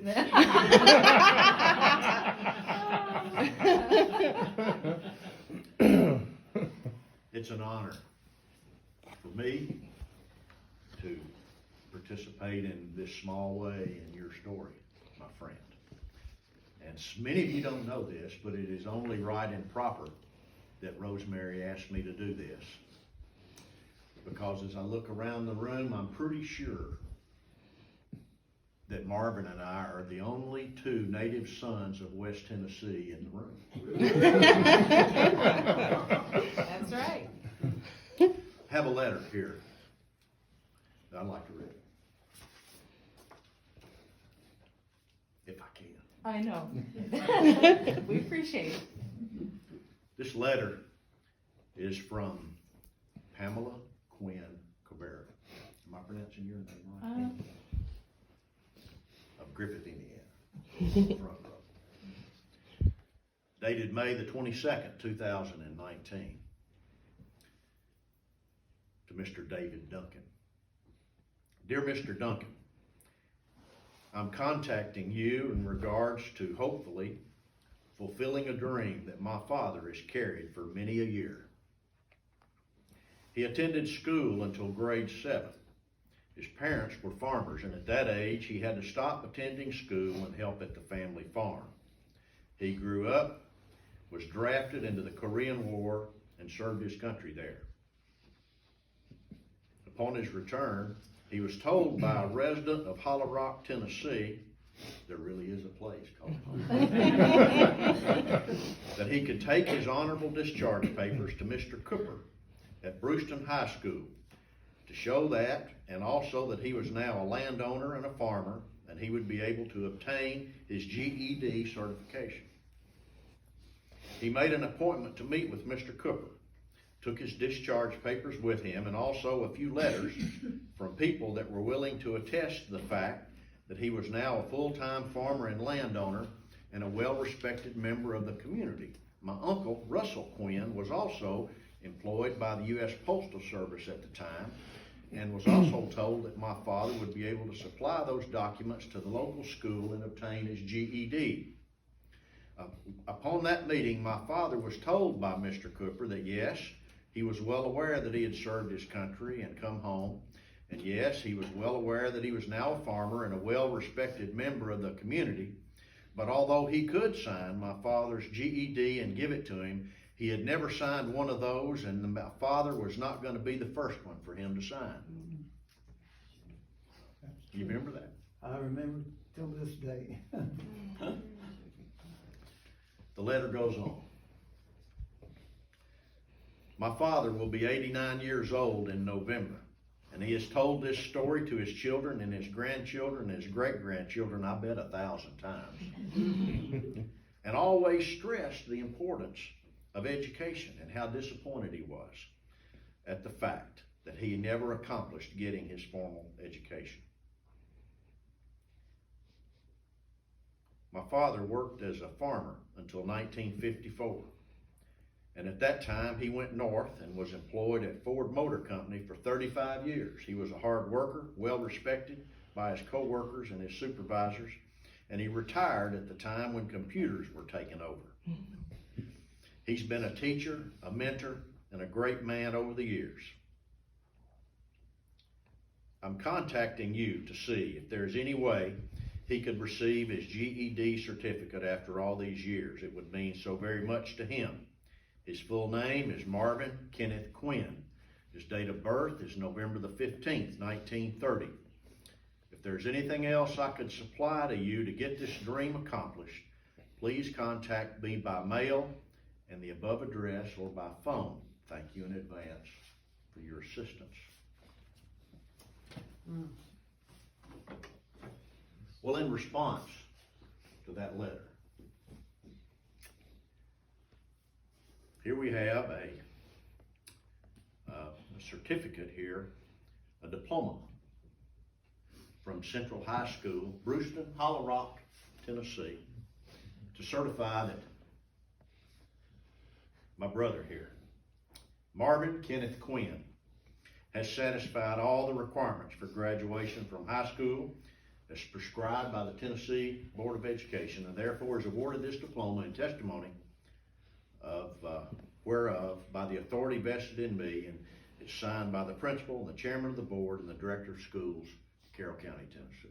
It's an honor for me to participate in this small way in your story, my friend. And many of you don't know this, but it is only right and proper that Rosemary asked me to do this. Because as I look around the room, I'm pretty sure that Marvin and I are the only two native sons of West Tennessee in the room. That's right. Have a letter here that I'd like to read. If I can. I know. We appreciate it. This letter is from Pamela Quinn Cabrera. Am I pronouncing your name right? Of Griffith, Indiana. Front row. Dated May the 22nd, 2019. To Mr. David Duncan. Dear Mr. Duncan, I'm contacting you in regards to hopefully fulfilling a dream that my father has carried for many a year. He attended school until grade 7. His parents were farmers, and at that age he had to stop attending school and help at the family farm. He grew up, was drafted into the Korean War, and served his country there. Upon his return, he was told by a resident of Hollow Rock, Tennessee, there really is a place called Hollow Rock, that he could take his honorable discharge papers to Mr. Cooper at Brewston High School to show that, and also that he was now a landowner and a farmer, and he would be able to obtain his GED certification. He made an appointment to meet with Mr. Cooper, took his discharge papers with him, and also a few letters from people that were willing to attest to the fact that he was now a full-time farmer and landowner and a well-respected member of the community. My uncle, Russell Quinn, was also employed by the U.S. Postal Service at the time, and was also told that my father would be able to supply those documents to the local school and obtain his GED. Upon that meeting, my father was told by Mr. Cooper that yes, he was well aware that he had served his country and come home, and yes, he was well aware that he was now a farmer and a well-respected member of the community, but although he could sign my father's GED and give it to him, he had never signed one of those, and my father was not going to be the first one for him to sign. You remember that? I remember till this day. The letter goes on. My father will be 89 years old in November, and he has told this story to his children and his grandchildren and his great-grandchildren, I bet 1,000 times. And always stressed the importance of education and how disappointed he was at the fact that he never accomplished getting his formal education. My father worked as a farmer until 1954. And at that time, he went north and was employed at Ford Motor Company for 35 years. He was a hard worker, well respected by his co-workers and his supervisors, and he retired at the time when computers were taken over. He's been a teacher, a mentor, and a great man over the years. I'm contacting you to see if there's any way he could receive his GED certificate after all these years. It would mean so very much to him. His full name is Marvin Kenneth Quinn. His date of birth is November the 15th, 1930. If there's anything else I could supply to you to get this dream accomplished, please contact me by mail and the above address or by phone. Thank you in advance for your assistance. Well, in response to that letter, here we have a certificate here, a diploma from Central High School, Brewston, Hollow Rock, Tennessee, to certify that my brother here, Marvin Kenneth Quinn, has satisfied all the requirements for graduation from high school as prescribed by the Tennessee Board of Education, and therefore is awarded this diploma in testimony of, whereof by the authority vested in me, and it's signed by the principal, and the chairman of the board, and the director of schools, Carroll County, Tennessee.